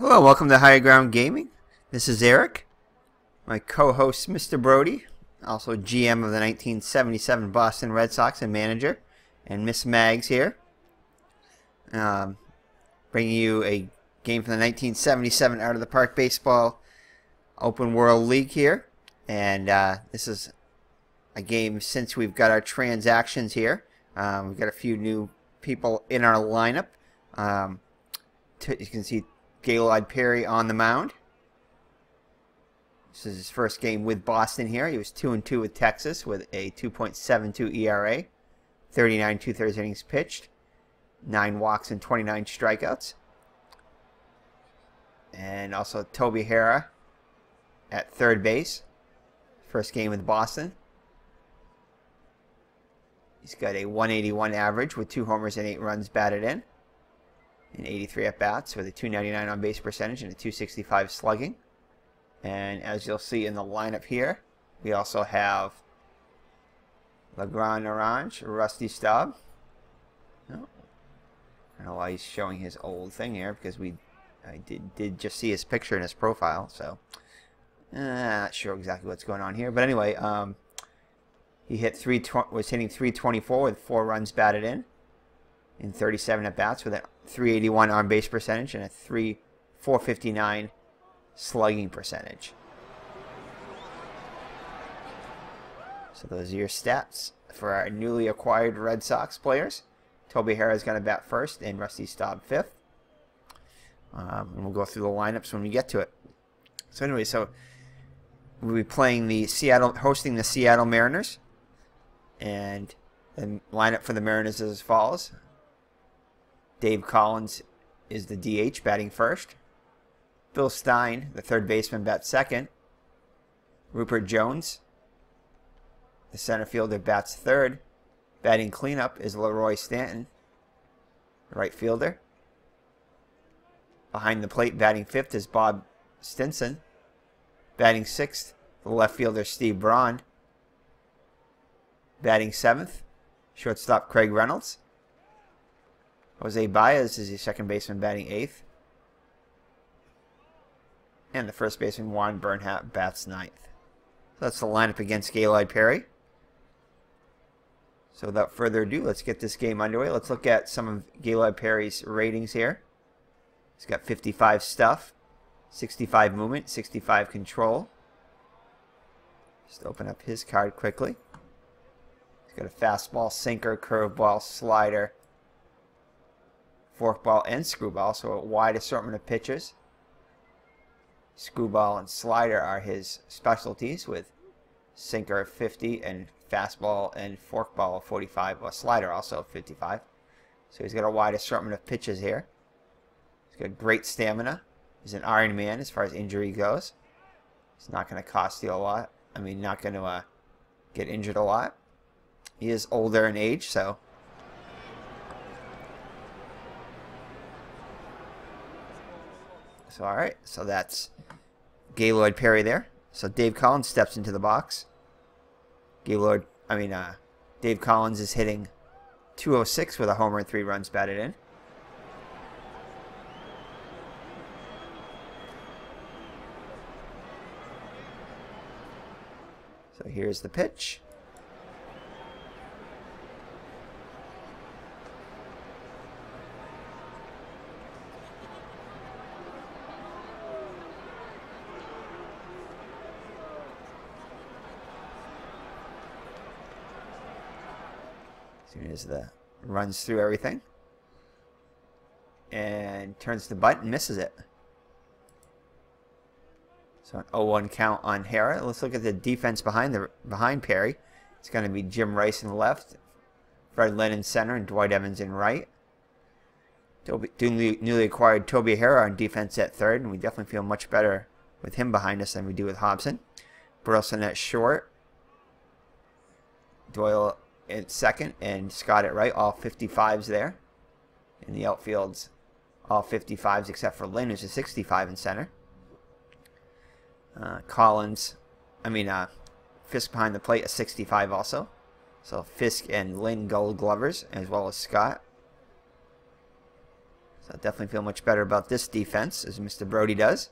Hello, welcome to Higher Ground Gaming. This is Eric, my co-host Mr. Brody, also GM of the 1977 Boston Red Sox and manager, and Miss Mags here, bringing you a game from the 1977 Out of the Park Baseball Open World League here. And this is a game since we've got our transactions here. We've got a few new people in our lineup. You can see Gaylord Perry on the mound. This is his first game with Boston here. He was 2-2 with Texas with a 2.72 ERA, 39 2/3 innings pitched, 9 walks and 29 strikeouts. And also Toby Hara at third base. First game with Boston. He's got a 181 average with 2 homers and 8 runs batted in 83 at-bats with a 299 on-base percentage and a 265 slugging. And as you'll see in the lineup here, we also have the Grande Orange, Rusty Staub. Oh, I don't know why he's showing his old thing here, because I did just see his picture in his profile, so not sure exactly what's going on here. But anyway, he was hitting 324 with 4 runs batted in 37 at-bats with a 381 on-base percentage and a 459 slugging percentage. So those are your stats for our newly acquired Red Sox players. Toby Harrah is going to bat first and Rusty Staub fifth. And we'll go through the lineups when we get to it. So anyway, we'll be playing hosting the Seattle Mariners. And the lineup for the Mariners is as follows. Dave Collins is the DH, batting first. Bill Stein, the third baseman, bats second. Rupert Jones, the center fielder, bats third. Batting cleanup is Leroy Stanton, the right fielder. Behind the plate, batting fifth, is Bob Stinson. Batting sixth, the left fielder, Steve Braun. Batting seventh, shortstop Craig Reynolds. Jose Baez is the second baseman, batting eighth. And the first baseman, Juan Bernhardt, bats ninth. So that's the lineup against Gaylord Perry. So without further ado, let's get this game underway. Let's look at some of Gaylord Perry's ratings here. He's got 55 stuff, 65 movement, 65 control. Just open up his card quickly. He's got a fastball, sinker, curveball, slider, forkball, and screwball, so a wide assortment of pitches. Screwball and slider are his specialties, with sinker 50 and fastball and forkball 45, or slider also 55. So he's got a wide assortment of pitches here. He's got great stamina. He's an Iron Man as far as injury goes. He's not going to cost you a lot. I mean, not going to get injured a lot. He is older in age, so alright, so that's Gaylord Perry there. So Dave Collins steps into the box. Dave Collins is hitting .206 with a homer and 3 runs batted in. So here's the pitch. As the runs through everything and turns the butt and misses it. So an 0-1 count on Hara. Let's look at the defense behind Perry. It's going to be Jim Rice in left, Fred Lynn in center, and Dwight Evans in right. Newly acquired Toby Hara on defense at third, and we definitely feel much better with him behind us than we do with Hobson. Burleson at short, Doyle at second, and Scott at right. All 55s there. In the outfield's all 55s except for Lynn, who's a 65 in center. Fisk behind the plate, a 65 also. So Fisk and Lynn Gold Glovers, as well as Scott. So So definitely feel much better about this defense, as Mr. Brody does.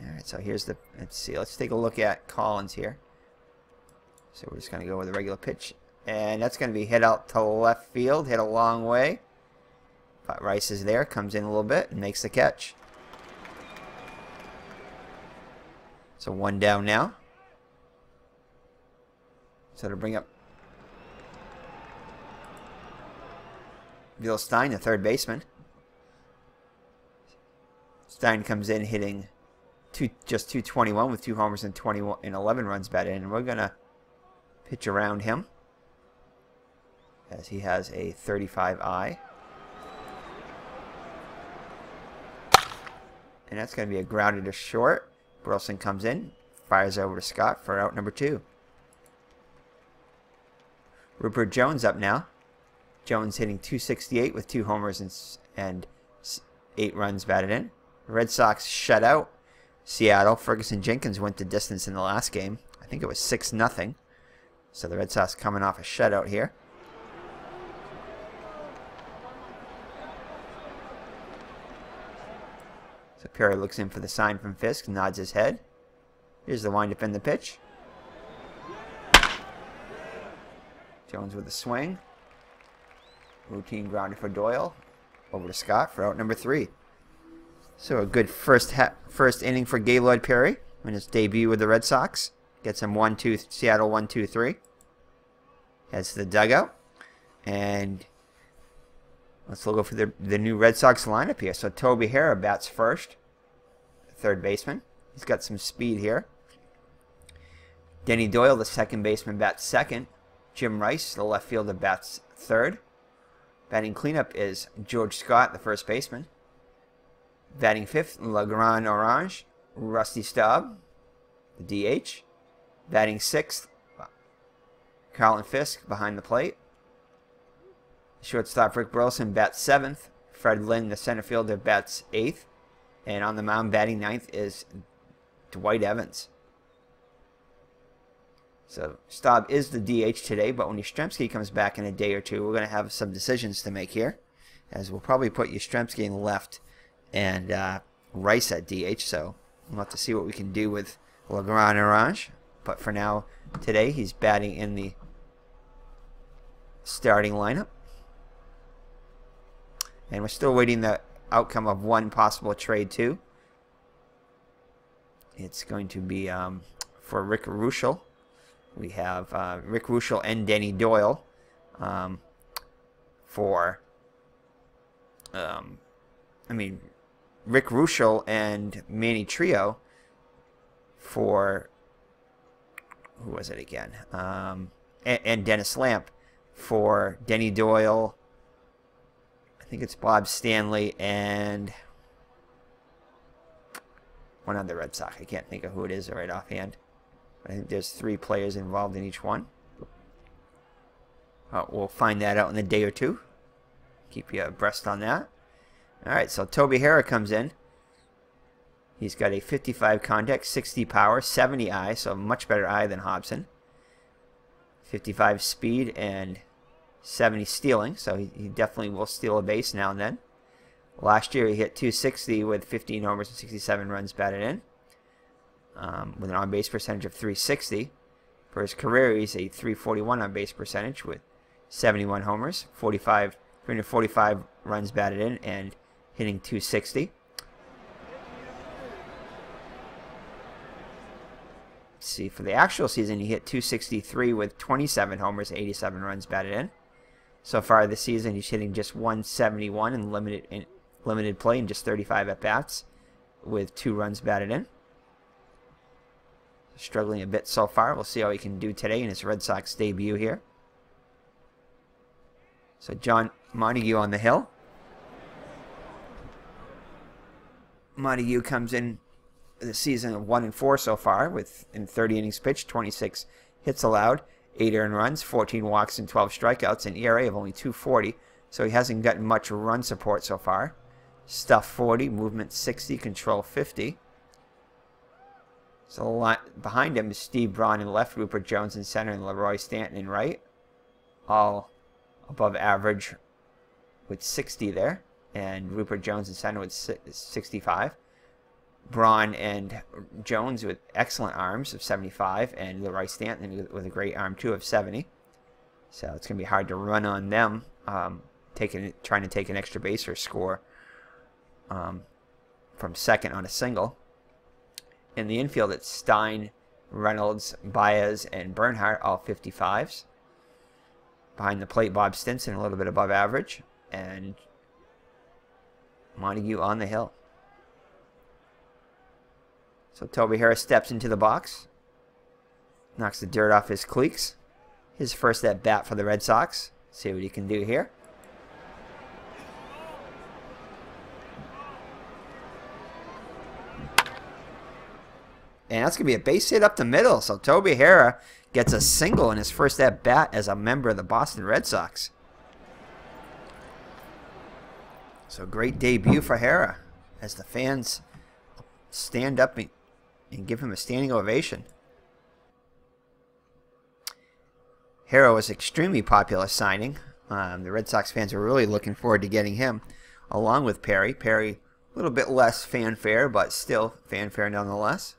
Alright, so here's the... Let's see. Let's take a look at Collins here. So we're just going to go with a regular pitch. And that's going to be hit out to left field. Hit a long way. But Rice is there. Comes in a little bit and makes the catch. So one down now. So to bring up Stein, the third baseman. Stein comes in hitting just 221 with 2 homers and 11 runs batted in. And we're going to pitch around him as he has a 35-eye. And that's going to be a grounded to short. Burleson comes in, fires over to Scott for out number 2. Rupert Jones up now. Jones hitting 268 with 2 homers and 8 runs batted in. The Red Sox shut out Seattle. Ferguson Jenkins went the distance in the last game. I think it was 6-0. So the Red Sox coming off a shutout here. So Perry looks in for the sign from Fisk, nods his head. Here's the windup in the pitch. Jones with a swing. Routine grounder for Doyle. Over to Scott for out number 3. So a good first inning for Gaylord Perry in his debut with the Red Sox. Gets him 1-2 Seattle 1-2-3. Heads to the dugout. And let's look for the new Red Sox lineup here. So Toby Hara bats first. Third baseman. He's got some speed here. Denny Doyle, the second baseman, bats second. Jim Rice, the left fielder, bats third. Batting cleanup is George Scott, the first baseman. Batting fifth, Grande Orange, Rusty Staub, the DH. Batting sixth, Carlin Fisk behind the plate. Shortstop Rick Burleson bats seventh. Fred Lynn, the center fielder, bats eighth. And on the mound batting ninth is Dwight Evans. So Staub is the DH today, but when Yastrzemski comes back in a day or two, we're going to have some decisions to make here, as we'll probably put Yastrzemski in left and Rice at DH. So we'll have to see what we can do with Grande Orange. But for now, today, he's batting in the starting lineup. And we're still waiting the outcome of one possible trade, too. It's going to be for Rick Ruschel. We have Rick Ruschel and Denny Doyle Rick Ruschel and Manny Trio for, who was it again? And Dennis Lamp for Denny Doyle. I think it's Bob Stanley and one other Red Sox. I can't think of who it is right offhand. I think there's 3 players involved in each one. We'll find that out in a day or two. Keep you abreast on that. Alright, so Toby Harrah comes in. He's got a 55 contact, 60 power, 70 eye, so a much better eye than Hobson. 55 speed and 70 stealing, so he definitely will steal a base now and then. Last year he hit 260 with 15 homers and 67 runs batted in. With an on-base percentage of 360. For his career, he's a 341 on-base percentage with 71 homers, 345 runs batted in, and hitting 260. Let's see, for the actual season, he hit 263 with 27 homers, 87 runs batted in. So far this season, he's hitting just 171 in limited play and just 35 at-bats with 2 runs batted in. Struggling a bit so far. We'll see how he can do today in his Red Sox debut here. So John Montague on the hill. Montague comes in the season of 1-4 so far, with in 30 innings pitched, 26 hits allowed, 8 earned runs, 14 walks, and 12 strikeouts, an ERA of only 2.40. So he hasn't gotten much run support so far. Stuff 40, movement 60, control 50. So behind him is Steve Braun in left, Rupert Jones in center, and Leroy Stanton in right. All above average with 60 there, and Rupert Jones in center with 65. Braun and Jones with excellent arms of 75, and Leroy Stanton with a great arm too of 70. So it's going to be hard to run on them, trying to take an extra base or score from second on a single. In the infield, it's Stein, Reynolds, Baez, and Bernhardt, all 55s. Behind the plate, Bob Stinson, a little bit above average, and Montague on the hill. So Toby Harrah steps into the box, knocks the dirt off his cleats. His first at bat for the Red Sox. See what he can do here. And that's going to be a base hit up the middle. So Toby Harrah gets a single in his first at bat as a member of the Boston Red Sox. So great debut for Harrah as the fans stand up and give him a standing ovation. Harrah was an extremely popular signing. The Red Sox fans were really looking forward to getting him, along with Perry. Perry, a little bit less fanfare, but still fanfare nonetheless.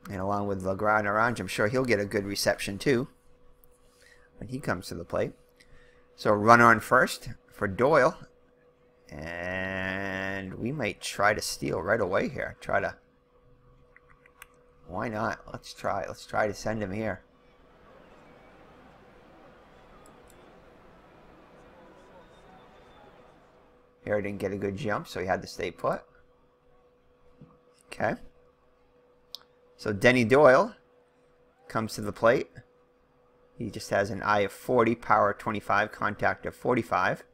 And along with Grande Orange, I'm sure he'll get a good reception too when he comes to the plate. So runner on first for Doyle. And we might try to steal right away here. Why not? Let's try to send him here. Harrah didn't get a good jump, so he had to stay put. Okay. So Denny Doyle comes to the plate. He just has an eye of 40, power 25, contact of 45,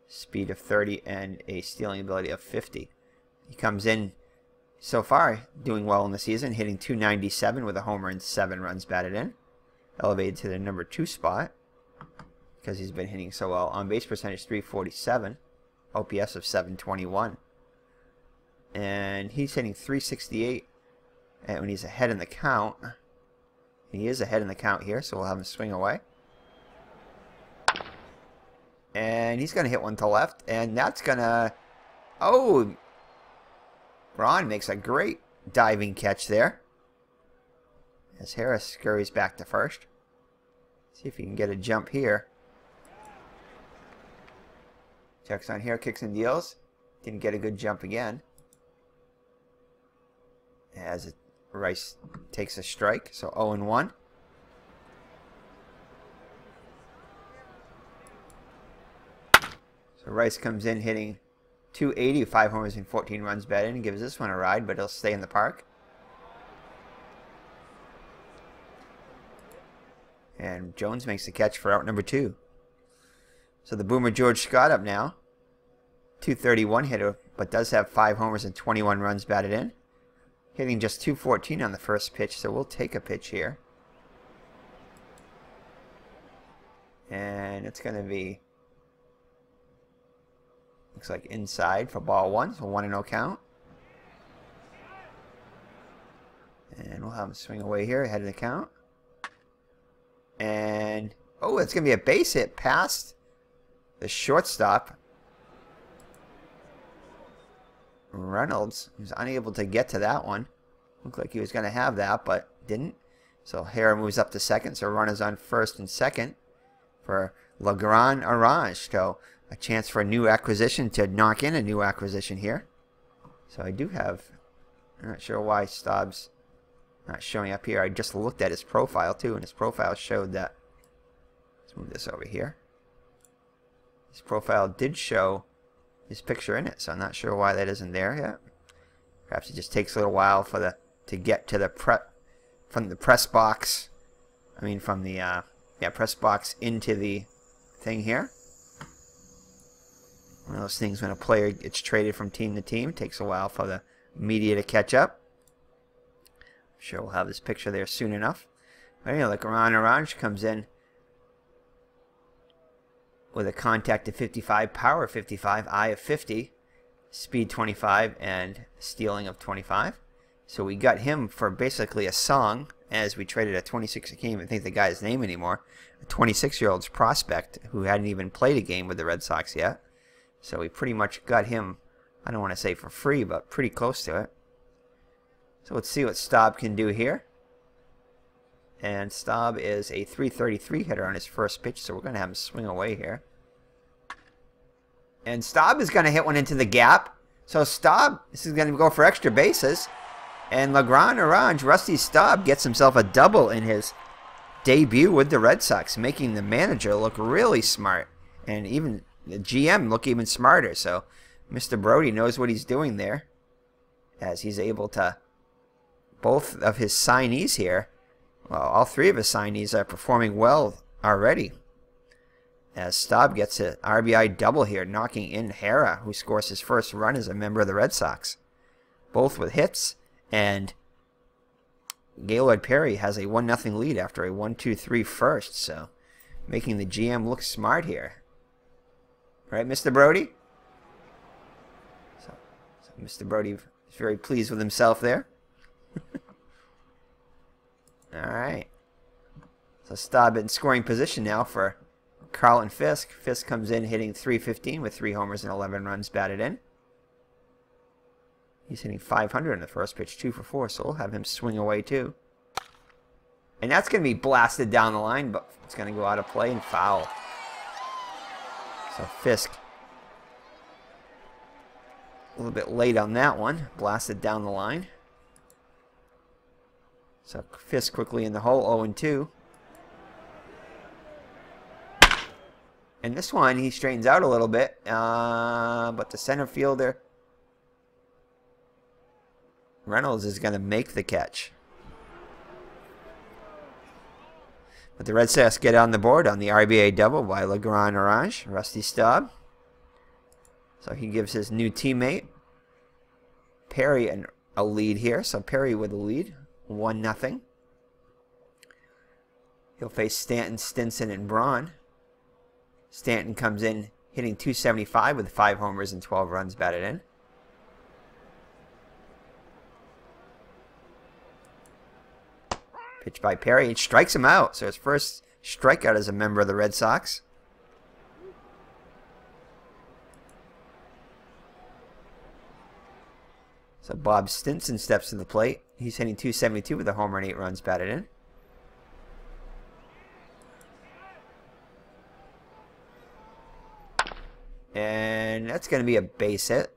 speed of 30, and a stealing ability of 50. He comes in so far doing well in the season, hitting .297 with a homer and 7 runs batted in. Elevated to the number 2 spot because he's been hitting so well. On base percentage .347. OPS of 721. And he's hitting .368 and when he's ahead in the count. He is ahead in the count here, so we'll have him swing away. And he's going to hit one to left, and that's going to... Oh! Ron makes a great diving catch there. As Harris scurries back to first. See if he can get a jump here. Checks on here, kicks and deals. Didn't get a good jump again. As Rice takes a strike, so 0-1. So Rice comes in hitting .280, 5 homers and 14 runs batted in. Gives this one a ride, but he'll stay in the park. And Jones makes the catch for out number 2. So the Boomer George Scott up now. .231 hitter, but does have 5 homers and 21 runs batted in. Hitting just .214 on the first pitch, so we'll take a pitch here. And it's going to be, looks like inside for ball 1, so 1-0 count. And we'll have him swing away here ahead of the count. And, oh, it's going to be a base hit past the shortstop. Reynolds was unable to get to that one. Looked like he was going to have that, but didn't. So Harrah moves up to second, so runners on first and second for Grande Orange. So a chance for a new acquisition to knock in a new acquisition here. So I do have, I'm not sure why Staub's not showing up here. I just looked at his profile too, and his profile showed that. Let's move this over here. His profile did show his picture in it, so I'm not sure why that isn't there yet. Perhaps it just takes a little while for to get to the from the press box. I mean, from the press box into the thing here. One of those things when a player gets traded from team to team, takes a while for the media to catch up. I'm sure we'll have this picture there soon enough. But anyway, like Grande Orange comes in with a contact of 55, power of 55, eye of 50, speed 25, and stealing of 25. So we got him for basically a song, as we traded a 26. I can't even think the guy's name anymore. A 26-year-old prospect who hadn't even played a game with the Red Sox yet. So we pretty much got him, I don't want to say for free, but pretty close to it. So let's see what Staub can do here. And Staub is a .333 hitter on his first pitch, so we're going to have him swing away here. And Staub is going to hit one into the gap. So Staub, this is going to go for extra bases. And Grande Orange, Rusty Staub, gets himself a double in his debut with the Red Sox, making the manager look really smart. And even the GM look even smarter. So Mr. Brody knows what he's doing there, as he's able to, both of his signees here, well, all three of his signees are performing well already. As Staub gets an RBI double here, knocking in Harah, who scores his first run as a member of the Red Sox. Both with hits, and Gaylord Perry has a 1-0 lead after a 1-2-3 first, so making the GM look smart here. Right, Mr. Brody? So Mr. Brody is very pleased with himself there. Alright. So Staub in scoring position now for Carlton Fisk. Fisk comes in hitting .315 with 3 homers and 11 runs batted in. He's hitting .500 in the first pitch, 2 for 4, so we'll have him swing away too. And that's going to be blasted down the line, but it's going to go out of play and foul. So Fisk, a little bit late on that one, blasted down the line. So Fisk quickly in the hole, 0-2. And this one, he straightens out a little bit, but the center fielder, Reynolds, is going to make the catch. But the Red Sox get on the board on the RBI double by Grande Orange, Rusty Staub. So he gives his new teammate, Perry, a lead here. So Perry with the lead, 1-0. He'll face Stanton, Stinson, and Braun. Stanton comes in hitting .275 with 5 homers and 12 runs batted in. Pitch by Perry. It strikes him out. So his first strikeout as a member of the Red Sox. So Bob Stinson steps to the plate. He's hitting .272 with a homer and 8 runs batted in. And that's going to be a base hit.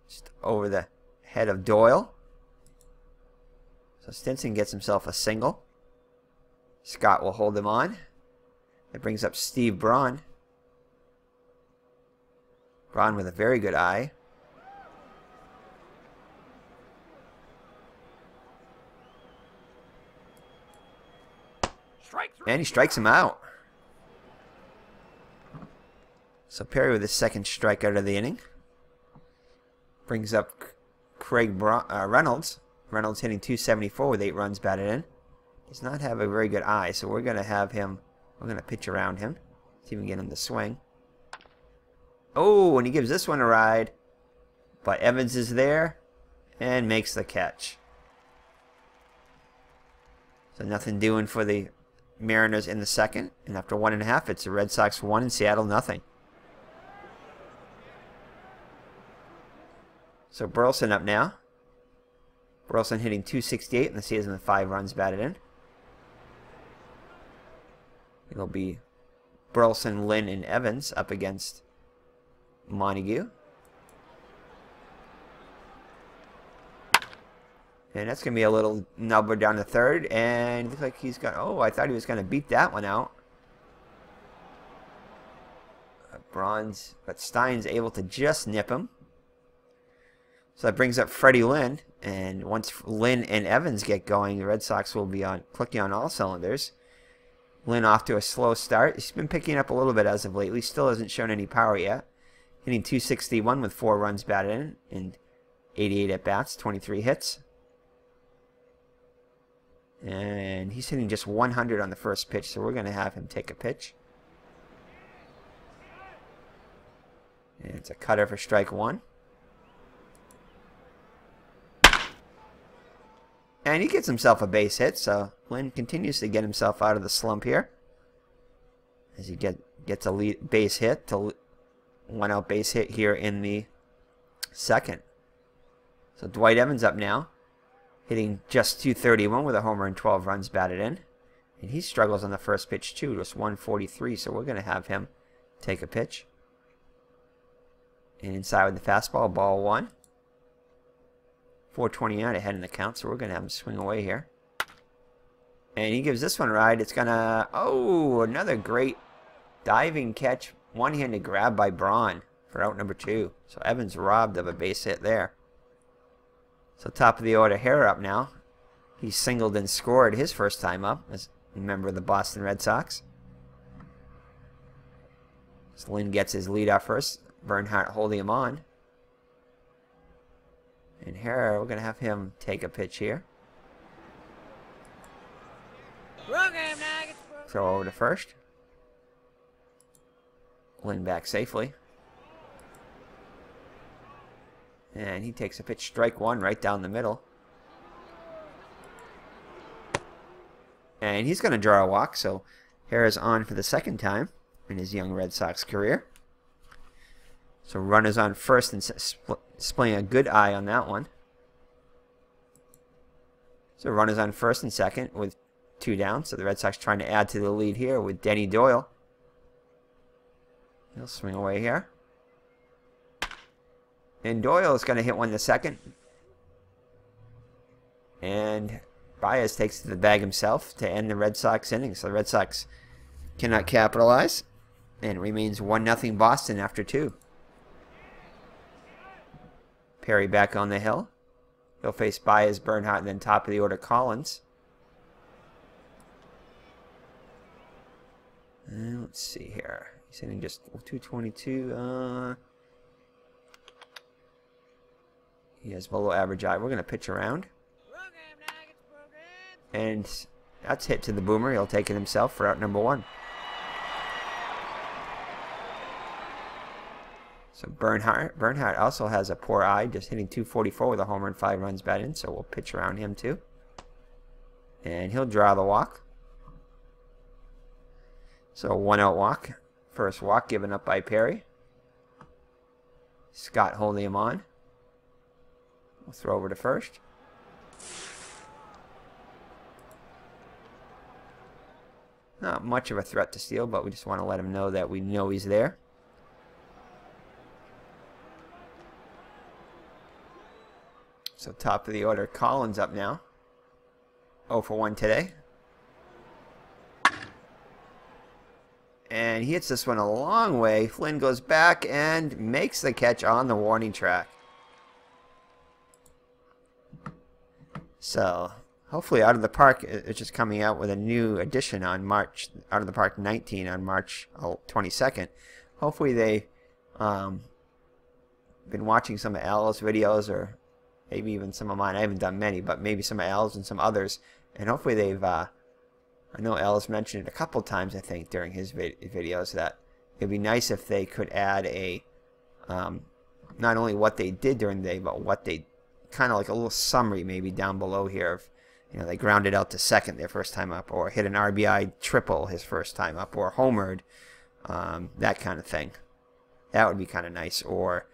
Just over the head of Doyle. So Stinson gets himself a single. Scott will hold him on. That brings up Steve Braun. Braun with a very good eye. And he strikes him out. So Perry with his second strikeout of the inning. Brings up Reynolds. Reynolds hitting .274 with 8 runs batted in. Does not have a very good eye, so we're going to have him, we're going to pitch around him. See if we can get him to swing. Oh, and he gives this one a ride. But Evans is there and makes the catch. So nothing doing for the Mariners in the second. And after 1.5, it's the Red Sox 1 and Seattle nothing. So Burleson up now. Burleson hitting .268 in the season with 5 runs batted in. It'll be Burleson, Lynn, and Evans up against Montague. And that's going to be a little nubber down the third. And it looks like he's got... Oh, I thought he was going to beat that one out. But Stein's able to just nip him. So that brings up Freddie Lynn. And once Lynn and Evans get going, the Red Sox will be clicking on all cylinders. Lynn off to a slow start. He's been picking up a little bit as of lately. Still hasn't shown any power yet. Hitting .261 with 4 runs batted in and 88 at-bats, 23 hits. And he's hitting just 100 on the first pitch, so we're going to have him take a pitch. And it's a cutter for strike 1. And he gets himself a base hit, so Lynn continues to get himself out of the slump here. As he gets a base hit to 1-out base hit here in the second. So Dwight Evans up now, hitting just .231 with a homer and 12 runs batted in. And he struggles on the first pitch too, just 143, so we're going to have him take a pitch. And inside with the fastball, ball 1. 429 ahead in the count, so we're going to have him swing away here. And he gives this one a ride. It's going to... Oh, another great diving catch. One-handed grab by Braun for out number 2. So Evans robbed of a base hit there. So top of the order, Harah up now. He singled and scored his first time up as a member of the Boston Red Sox. So Lynn gets his lead off first. Bernhardt holding him on. And Harah, we're going to have him take a pitch here. Throw over to first. Lynn back safely. And he takes a pitch, strike 1 right down the middle. And he's going to draw a walk, so Harah's on for the second time in his young Red Sox career. So runners on first and displaying a good eye on that one. So runners on first and second with 2 down. So the Red Sox trying to add to the lead here with Denny Doyle. He'll swing away here. And Doyle is going to hit one the second. And Baez takes to the bag himself to end the Red Sox inning. So the Red Sox cannot capitalize. And it remains 1-0 Boston after 2. Perry back on the hill. He'll face Baez, Bernhardt, and then top of the order Collins. And let's see here. He's hitting just 222. He has below average eye. We're going to pitch around. And that's hit to the boomer. He'll take it himself for out number 1. So Bernhardt also has a poor eye, just hitting 244 with a homer and 5 runs batted in. So we'll pitch around him too. And he'll draw the walk. So 1-out walk. First walk given up by Perry. Scott holding him on. We'll throw over to first. Not much of a threat to steal, but we just want to let him know that we know he's there. So top of the order, Collins up now. 0 for 1 today. And he hits this one a long way. Flynn goes back and makes the catch on the warning track. So hopefully Out of the Park is just coming out with a new edition on March, Out of the Park 19 on March 22nd. Hopefully they been watching some of Al's videos, or maybe even some of mine. I haven't done many, but maybe some of Al's and some others. And hopefully they've, I know Al's mentioned it a couple times, I think, during his videos, that it'd be nice if they could add a, not only what they did during the day, but what they, kind of like a little summary maybe down below here of, you know, they grounded out to second their first time up, or hit an RBI triple his first time up, or homered, that kind of thing. That would be kind of nice. Or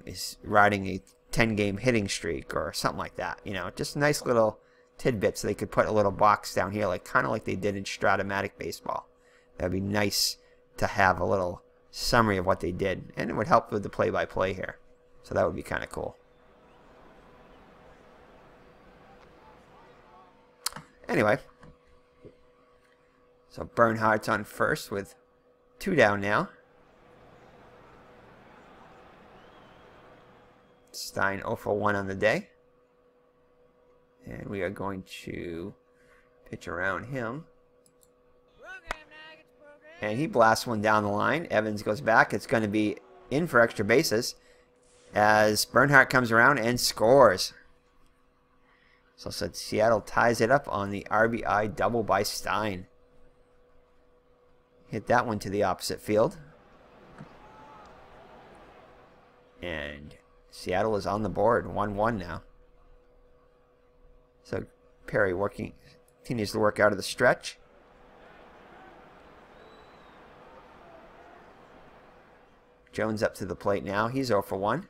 is riding a 10-game hitting streak or something like that. You know, just nice little tidbits. They could put a little box down here, like kind of like they did in Stratomatic Baseball. That'd be nice to have a little summary of what they did, and it would help with the play-by-play here. So that would be kind of cool. Anyway, so Bernhardt's on first with 2 down now. Stein 0 for 1 on the day. And we are going to pitch around him. And he blasts one down the line. Evans goes back. It's going to be in for extra bases as Bernhardt comes around and scores. So Seattle ties it up on the RBI double by Stein. Hit that one to the opposite field. And Seattle is on the board, 1-1 now. So Perry continues to work out of the stretch. Jones up to the plate now. He's 0 for 1.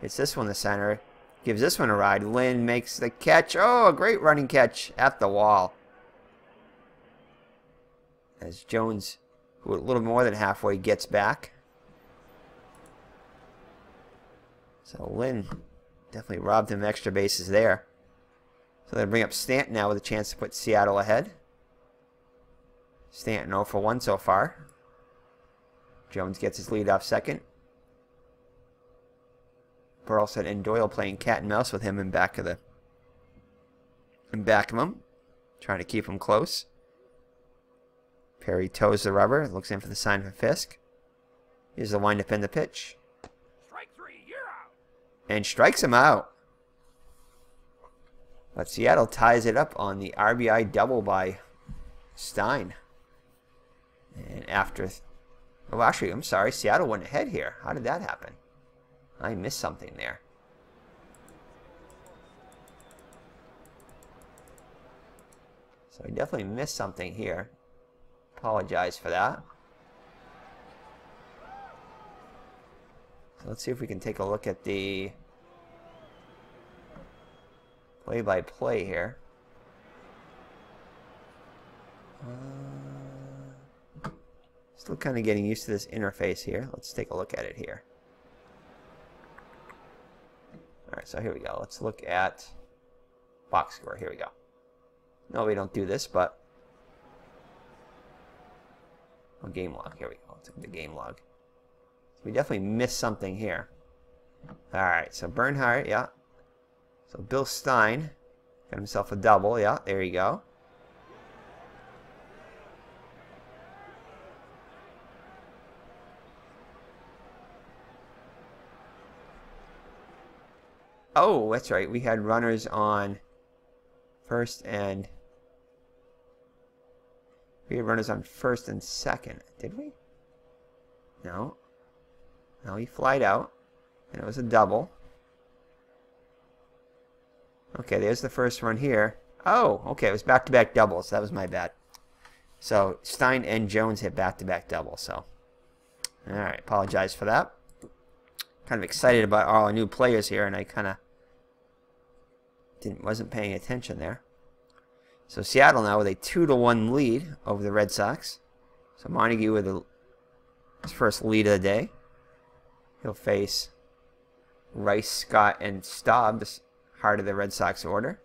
Hits this one to center. Gives this one a ride. Lynn makes the catch. Oh, a great running catch at the wall. As Jones, who a little more than halfway, gets back. So Lynn definitely robbed him of extra bases there. So they bring up Stanton now with a chance to put Seattle ahead. Stanton 0 for 1 so far. Jones gets his lead off second. Burleson and Doyle playing cat and mouse with him in back of him, trying to keep him close. Perry toes the rubber, looks in for the sign from Fisk. Here's the windup in the pitch. Strike 3, you're out. And strikes him out. But Seattle ties it up on the RBI double by Stein. And after... Oh, actually, I'm sorry. Seattle went ahead here. How did that happen? I missed something there. So I definitely missed something here. Apologize for that. So let's see if we can take a look at the play-by-play here. Still kind of getting used to this interface here. Let's take a look at it here. Alright, so here we go. Let's look at box score. Here we go. No, we don't do this, but... Oh, game log. Here we go. Let's look at the game log. So we definitely missed something here. Alright, so Bernhardt, yeah. So Bill Stein got himself a double. Yeah, there you go. Oh, that's right. We had runners on first and... We had runners on first and second. Did we? No. No, he flied out. And it was a double. Okay, there's the first run here. Oh, okay. It was back-to-back doubles. That was my bad. So, Stein and Jones hit back-to-back doubles. So, alright. Apologize for that. Kind of excited about all our new players here, and I kind of wasn't paying attention there. So Seattle now with a 2-1 lead over the Red Sox. So Montague with his first lead of the day. He'll face Rice, Scott, and Staub, the heart of the Red Sox order.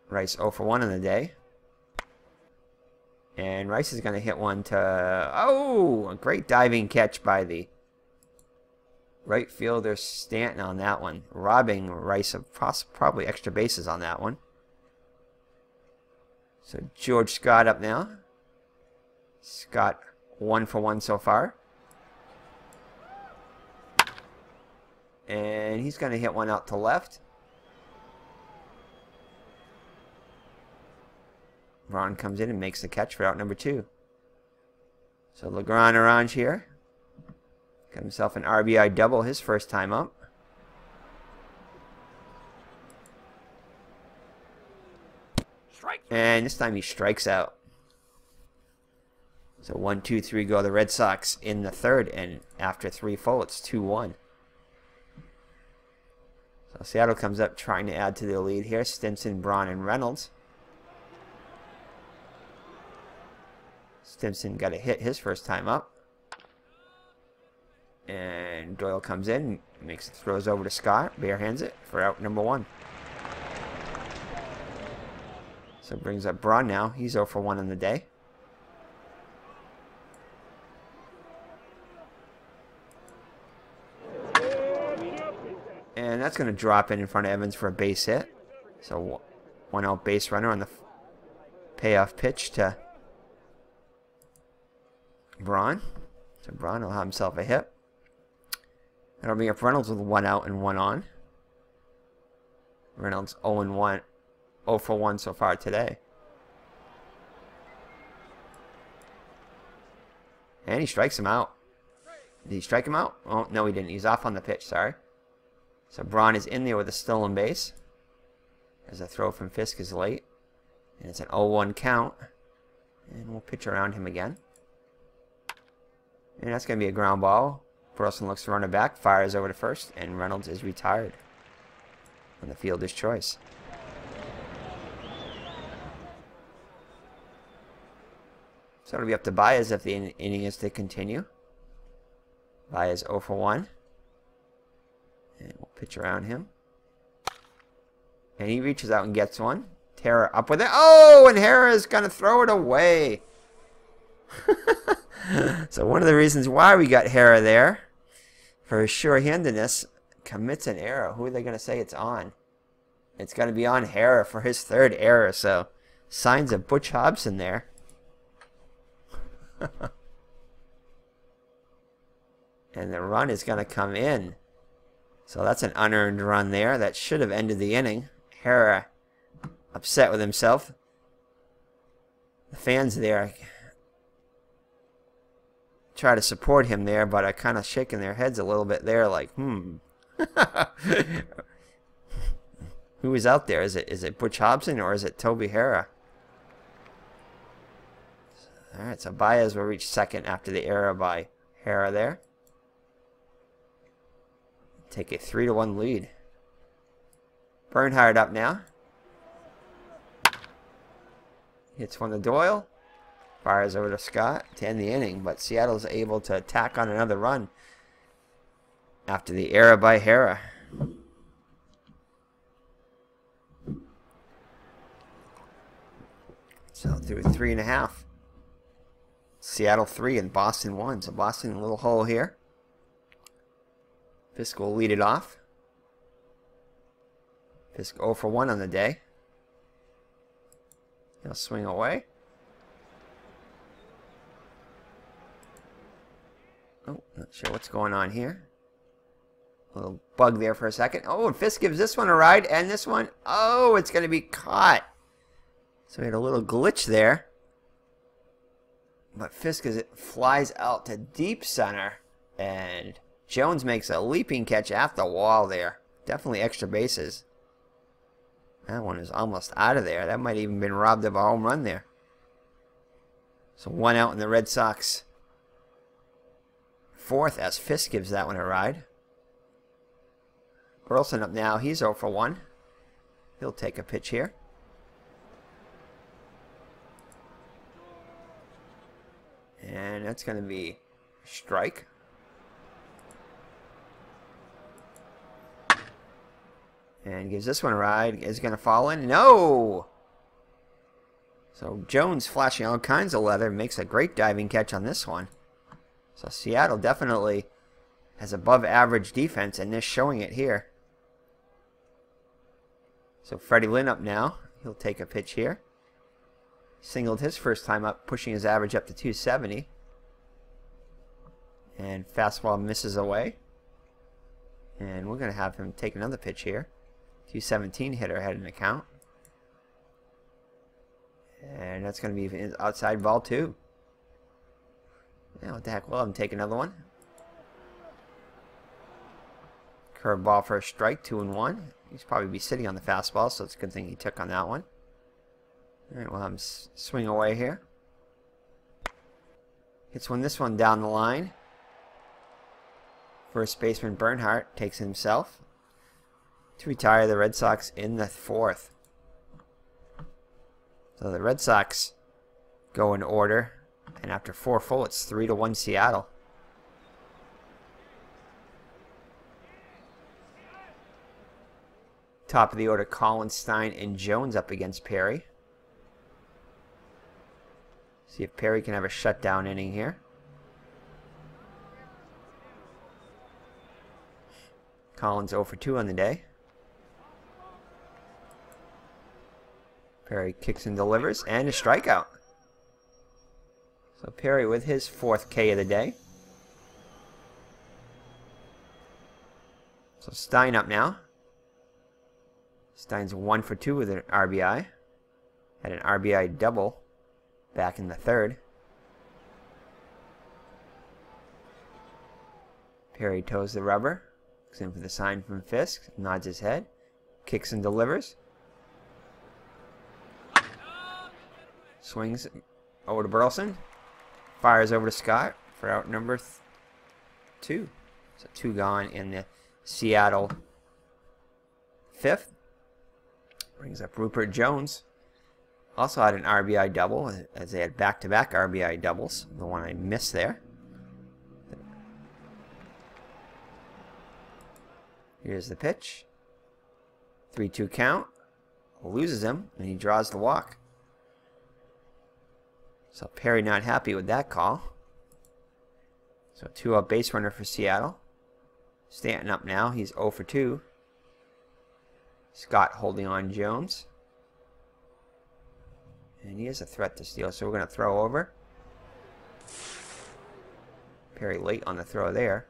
Rice 0 for 1 on the day. And Rice is going to hit one to... Oh! A great diving catch by the right fielder Stanton on that one. Robbing Rice of probably extra bases on that one. So George Scott up now. Scott 1 for 1 so far. And he's going to hit one out to left. Braun comes in and makes the catch for out number 2. So Grande Orange here. Got himself an RBI double his first time up. And this time he strikes out. So 1, 2, 3 go the Red Sox in the third. And after 3 full, it's 2-1. So Seattle comes up trying to add to the lead here. Stinson, Braun, and Reynolds. Stinson got a hit his first time up. And Doyle comes in, throws over to Scott, barehands it for out number 1. So brings up Braun now. He's 0 for 1 on the day. And that's going to drop in front of Evans for a base hit. So 1 out base runner on the payoff pitch to Braun. So Braun will have himself a hit. That'll bring up Reynolds with 1 out and 1 on. Reynolds 0 for 1 so far today. And he strikes him out. Did he strike him out? Oh, no he didn't. He's off on the pitch, sorry. So Braun is in there with a stolen base. As a throw from Fisk is late. And it's an 0-1 count. And we'll pitch around him again. And that's going to be a ground ball. Burleson looks to run it back, fires over to first, and Reynolds is retired on the fielder's choice. So it'll be up to Baez if the inning is to continue. Baez 0 for 1. And we'll pitch around him. And he reaches out and gets one. Harrah up with it. Oh, and Harrah is going to throw it away. So one of the reasons why we got Harrah there, for his sure-handedness, commits an error. Who are they going to say it's on? It's going to be on Harrah for his third error. So signs of Butch Hobson there. And the run is going to come in. So that's an unearned run there. That should have ended the inning. Harrah upset with himself. The fans there try to support him there, but are kind of shaking their heads a little bit there like, Who is out there? Is it Butch Hobson or is it Toby Hara? Alright, so Baez will reach second after the error by Harrah there. Take a 3-1 lead. Bernhard up now. Hits one to Doyle. Fires over to Scott to end the inning, but Seattle's able to attack on another run after the error by Harrah. So through 3.5. Seattle 3 and Boston 1. So Boston in a little hole here. Fisk will lead it off. Fisk 0 for 1 on the day. He'll swing away. Oh, not sure what's going on here. A little bug there for a second. Oh, and Fisk gives this one a ride, and this one, oh, it's going to be caught. So we had a little glitch there. But Fisk flies out to deep center, and Jones makes a leaping catch at the wall there. Definitely extra bases. That one is almost out of there. That might have even been robbed of a home run there. So 1 out in the Red Sox fourth as Fisk gives that one a ride. Burleson up now. He's 0 for 1. He'll take a pitch here. And that's going to be a strike. And gives this one a ride. Is it going to fall in? No! So Jones, flashing all kinds of leather, makes a great diving catch on this one. So Seattle definitely has above average defense, and they're showing it here. So Freddie Lynn up now. He'll take a pitch here. Singled his first time up, pushing his average up to 270. And fastball misses away. And we're going to have him take another pitch here. 217 hitter heading to count. And that's going to be an outside ball too. Yeah, what the heck, we'll have him take another one. Curve ball for a strike, 2-1. He's probably be sitting on the fastball, so it's a good thing he took on that one. Alright, we'll have him swing away here. Hits this one down the line. First baseman Bernhardt takes himself to retire the Red Sox in the fourth. So the Red Sox go in order, and after 4 full, it's 3-1 Seattle. Top of the order, Collins, Stein, and Jones up against Perry. See if Perry can have a shutdown inning here. Collins 0 for 2 on the day. Perry kicks and delivers, and a strikeout. So Perry with his 4th K of the day. So Stein up now. Stein's 1 for 2 with an RBI. Had an RBI double back in the 3rd. Perry toes the rubber. Looks in for the sign from Fisk. Nods his head. Kicks and delivers. Swings over to Burleson. Fires over to Scott for out number 2. So 2 gone in the Seattle 5th. Brings up Rupert Jones. Also had an RBI double, as they had back-to-back RBI doubles. The one I missed there. Here's the pitch. 3-2 count. Loses him, and he draws the walk. So Perry not happy with that call. So 2-out base runner for Seattle. Stanton up now. He's 0 for 2. Scott holding on Jones. And he is a threat to steal, so we're going to throw over. Perry late on the throw there.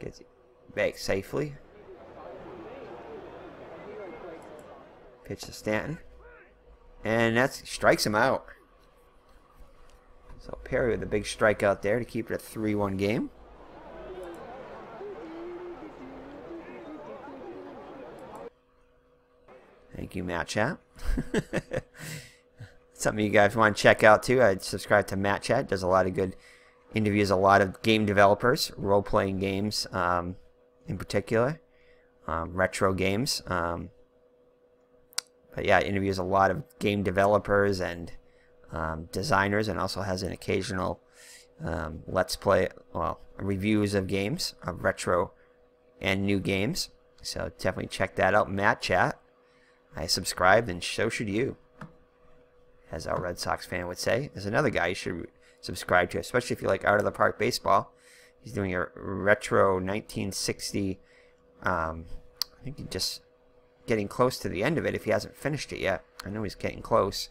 Gets it back safely. Pitch to Stanton. And that strikes him out. So Perry with a big strikeout there to keep it a 3-1 game. Thank you, Matt Chat. Something you guys want to check out too. I'd subscribe to Matt Chat. Does a lot of good interviews, a lot of game developers, role-playing games in particular, retro games. But yeah, interviews a lot of game developers and designers, and also has an occasional let's play, well, reviews of games, of retro and new games. So definitely check that out, Matt Chat. I subscribed, and so should you, as our Red Sox fan would say. There's another guy you should subscribe to, especially if you like Out of the Park Baseball. He's doing a retro 1960. I think he's just getting close to the end of it if he hasn't finished it yet. I know he's getting close.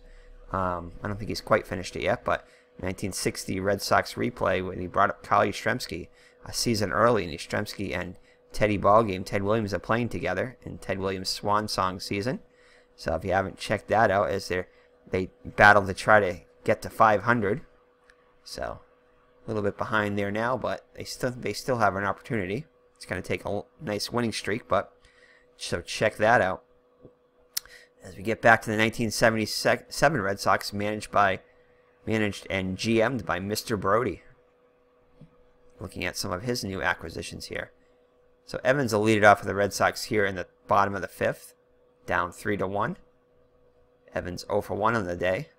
I don't think he's quite finished it yet, but 1960 Red Sox replay when he brought up Kyle Yastrzemski a season early, and Yastrzemski and Teddy Ballgame, Ted Williams, are playing together in Ted Williams' Swan Song season. So if you haven't checked that out, as they battle to try to get to 500. So a little bit behind there now, but they still have an opportunity. It's going to take a nice winning streak, but so check that out. As we get back to the 1977 Red Sox, managed and GM'd by Mr. Brody. Looking at some of his new acquisitions here. So Evans will lead it off for the Red Sox here in the bottom of the 5th, down 3-1. Evans 0 for 1 on the day,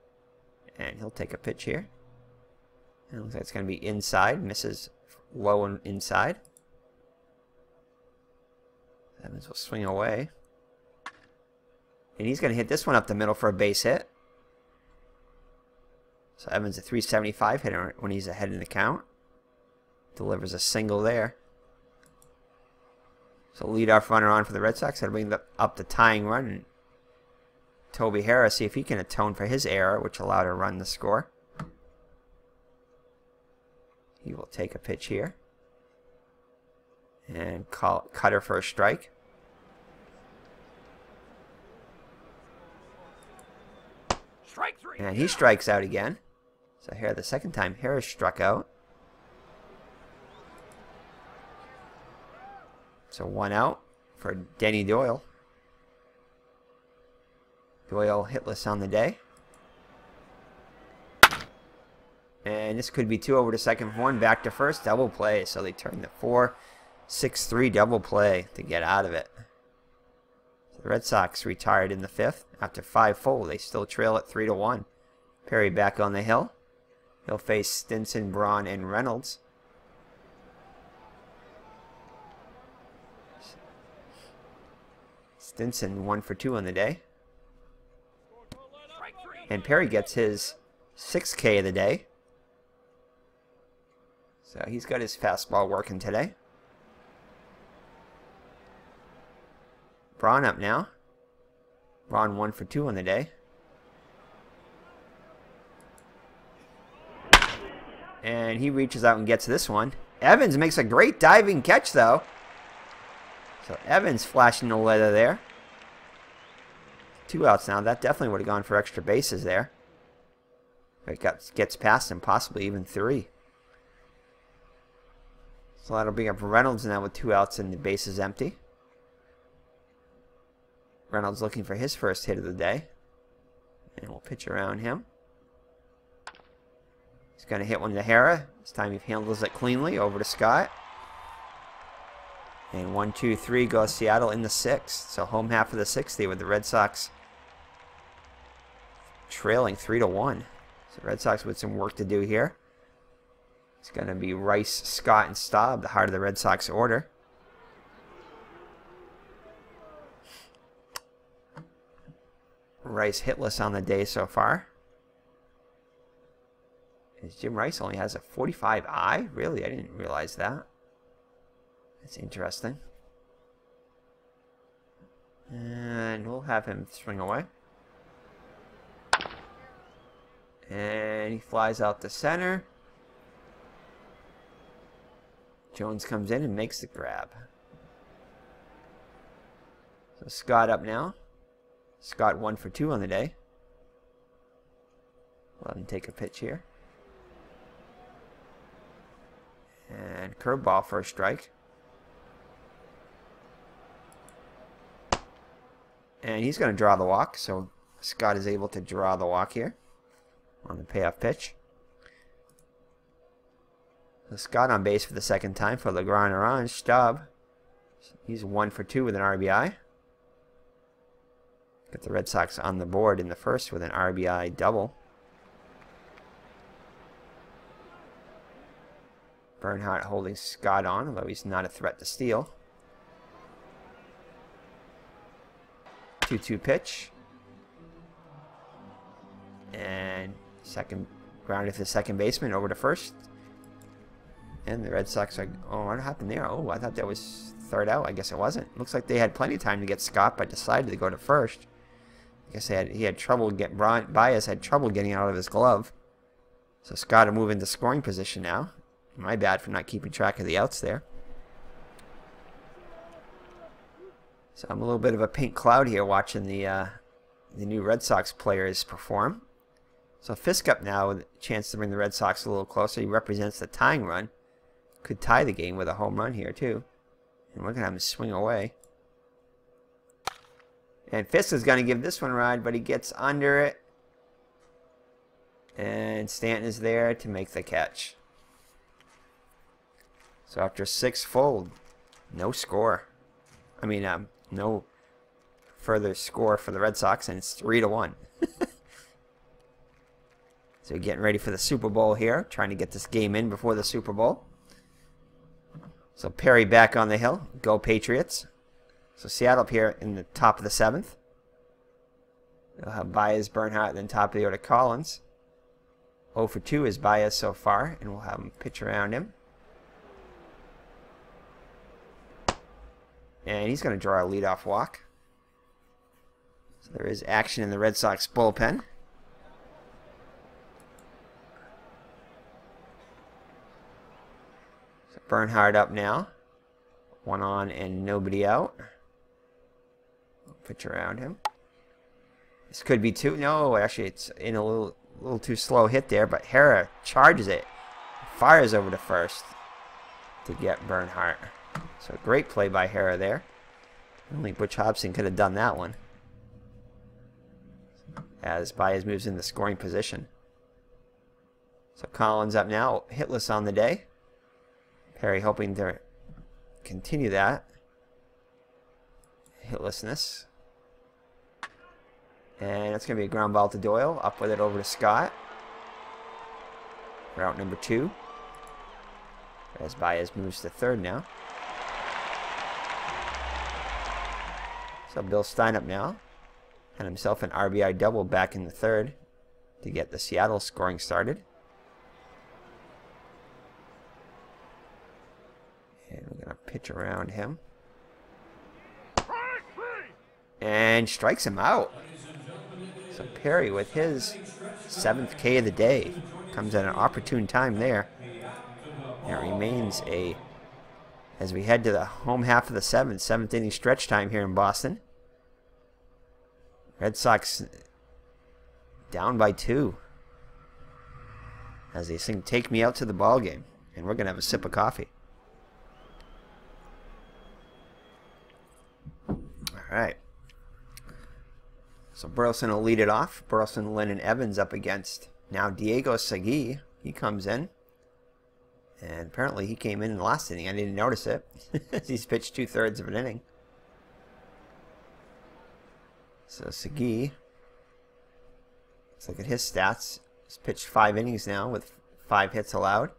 and he'll take a pitch here. And it looks like it's going to be inside, misses low and inside. Evans will swing away. And he's going to hit this one up the middle for a base hit. So Evans a 375 hitter when he's ahead in the count. Delivers a single there. So leadoff runner on for the Red Sox. That'll bring up the tying run. And Toby Hara, see if he can atone for his error, which allowed a run to score. He will take a pitch here. And call it cutter for a strike. Strike 3. And he strikes out again. So here the second time Harris struck out. So 1 out for Denny Doyle. Doyle hitless on the day. And this could be 2 over to second for 1. Back to first. Double play. So they turn the 4-6-3 double play to get out of it. So the Red Sox retired in the 5th. After 5 full, they still trail at 3-1. Perry back on the hill. He'll face Stinson, Braun, and Reynolds. Stinson 1 for 2 on the day. And Perry gets his 6th K of the day. So he's got his fastball working today. Braun up now. Braun 1 for 2 on the day. And he reaches out and gets this one. Evans makes a great diving catch, though. So Evans flashing the leather there. 2 outs now. That definitely would have gone for extra bases there. It gets past him, possibly even 3. So that'll bring up Reynolds now with 2 outs and the base is empty. Reynolds looking for his first hit of the day. And we'll pitch around him. He's going to hit one to Harah. This time he handles it cleanly. Over to Scott. And 1, 2, 3 goes Seattle in the 6th. So home half of the 6th here with the Red Sox trailing 3-1. So Red Sox with some work to do here. It's going to be Rice, Scott, and Staub, the heart of the Red Sox order. Rice hitless on the day so far. Jim Rice only has a 45i? Really? I didn't realize that. That's interesting. And we'll have him swing away. And he flies out to center. Jones comes in and makes the grab. So Scott up now. Scott 1 for 2 on the day. Let him take a pitch here. And curveball for a strike. And he's going to draw the walk. So Scott is able to draw the walk here on the payoff pitch. So Scott on base for the second time for the Grande Orange. Staub. He's 1 for 2 with an RBI. Got the Red Sox on the board in the first with an RBI double. Bernhardt holding Scott on, although he's not a threat to steal. 2-2 pitch. And second grounded to the second baseman over to first. And the Red Sox are... Oh, what happened there? Oh, I thought that was third out. I guess it wasn't. Looks like they had plenty of time to get Scott, but decided to go to first. I guess he had trouble getting... Baez had trouble getting out of his glove. So Scott will move into scoring position now. My bad for not keeping track of the outs there. So I'm a little bit of a pink cloud here watching the new Red Sox players perform. So Fisk up now with a chance to bring the Red Sox a little closer. He represents the tying run. Could tie the game with a home run here too. And we're going to have him swing away. And Fisk is going to give this one a ride, but he gets under it. And Stanton is there to make the catch. So after 6 full, no score. I mean, no further score for the Red Sox, and it's 3-1. So getting ready for the Super Bowl here, trying to get this game in before the Super Bowl. So Perry back on the hill. Go Patriots. So Seattle up here in the top of the 7th. They'll have Baez, Bernhardt, then top of the order Collins. 0 for 2 is Baez so far, and we'll have him pitch around him. And he's going to draw a leadoff walk. So there is action in the Red Sox bullpen. So Bernhardt up now. 1 on and nobody out. Pitch around him. This could be 2. No, actually it's in a little too slow hit there, but Harah charges it. Fires over to first to get Bernhardt. So great play by Harah there. Only Butch Hobson could have done that one. As Baez moves into scoring position. So Collins up now, hitless on the day. Perry hoping to continue that hitlessness. And it's going to be a ground ball to Doyle. Up with it over to Scott. Route number 2. As Baez moves to third now. So Bill Stein up now. And himself an RBI double back in the third to get the Seattle scoring started. And we're going to pitch around him. And strikes him out. So Perry with his 7th K of the day comes at an opportune time there. And it remains as we head to the home half of the 7th inning stretch time here in Boston. Red Sox down by 2 as they sing "Take Me Out to the Ball Game," and we're gonna have a sip of coffee. Alright. So Burleson will lead it off. Burleson, Lynn, and Evans up against now Diego Segui. He comes in. And apparently he came in the last inning. I didn't notice it. He's pitched 2/3 of an inning. So Segui, let's look at his stats. He's pitched 5 innings now with 5 hits allowed,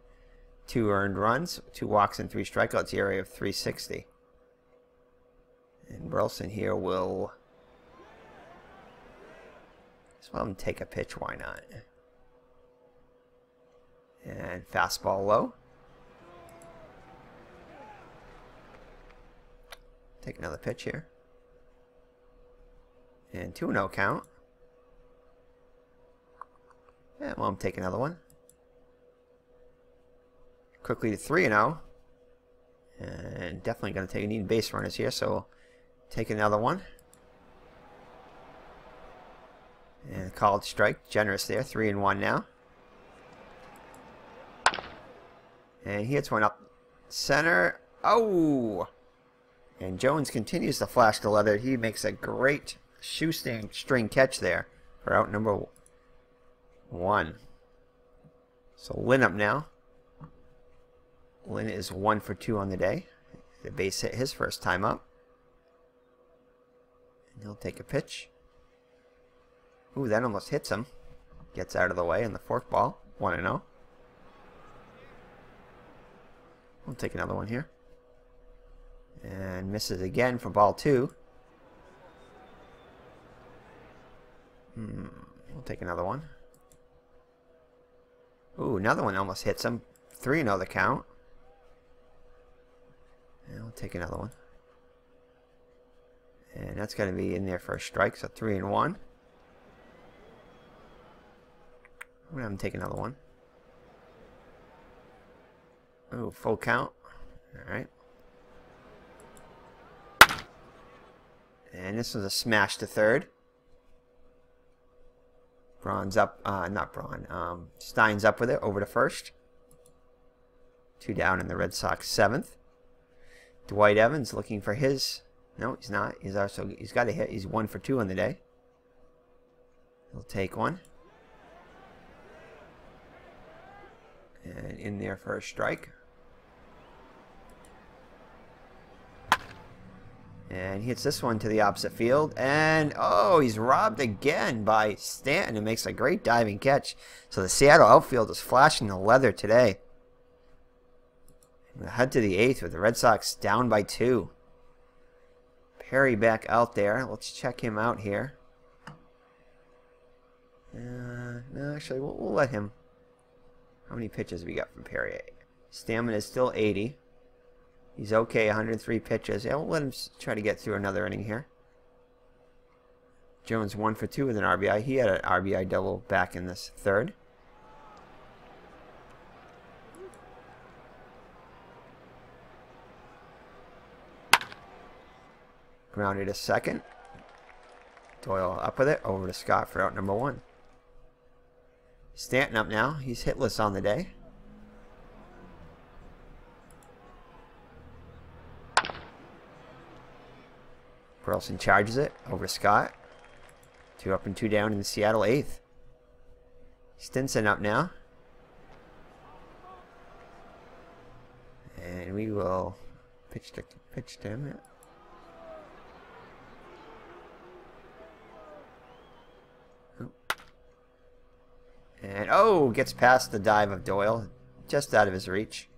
2 earned runs, 2 walks, and 3 strikeouts. ERA of 3.60. And Burleson here will just let him take a pitch. Why not? And fastball low. Take another pitch here. And 2-0 count. Yeah, well, I'm taking another one. Quickly to 3-0. And definitely going to take, need base runners here, so we'll take another one. And called strike, generous there, 3-1 now. And he hits one up center. Oh! And Jones continues to flash the leather. He makes a great shoestring catch there for out number 1. So Lynn up now. Lynn is 1 for 2 on the day. The base hit his first time up. And he'll take a pitch. Ooh, that almost hits him. Gets out of the way in the fourth ball. 1-0. We'll take another one here. And misses again for ball 2. We'll take another one. Ooh, another one almost hits him. 3-0 the count. And we'll take another one. And that's going to be in there for a strike, so 3-1. I'm going to have him take another one. Ooh, full count. Alright. And this was a smash to third. Braun's up, not Braun, Stein's up with it, over to first. 2 down in the Red Sox 7th. Dwight Evans looking for his, no, he's not. He's got a hit. He's 1 for 2 on the day. He'll take one. And in there for a strike. And he hits this one to the opposite field. And, oh, he's robbed again by Stanton, who makes a great diving catch. So the Seattle outfield is flashing the leather today. We'll head to the 8th with the Red Sox down by 2. Perry back out there. Let's check him out here. No, actually, we'll let him. How many pitches have we got from Perry? Stamina is still 80. He's okay, 103 pitches. Yeah, we'll let him try to get through another inning here. Jones 1 for 2 with an RBI. He had an RBI double back in this 3rd. Grounded to 2nd. Doyle up with it. Over to Scott for out number 1. Stanton up now. He's hitless on the day. Burleson charges it over Scott. 2 up and 2 down in the Seattle 8th. Stinson up now. And we will pitch to him. And, oh, gets past the dive of Doyle. Just out of his reach.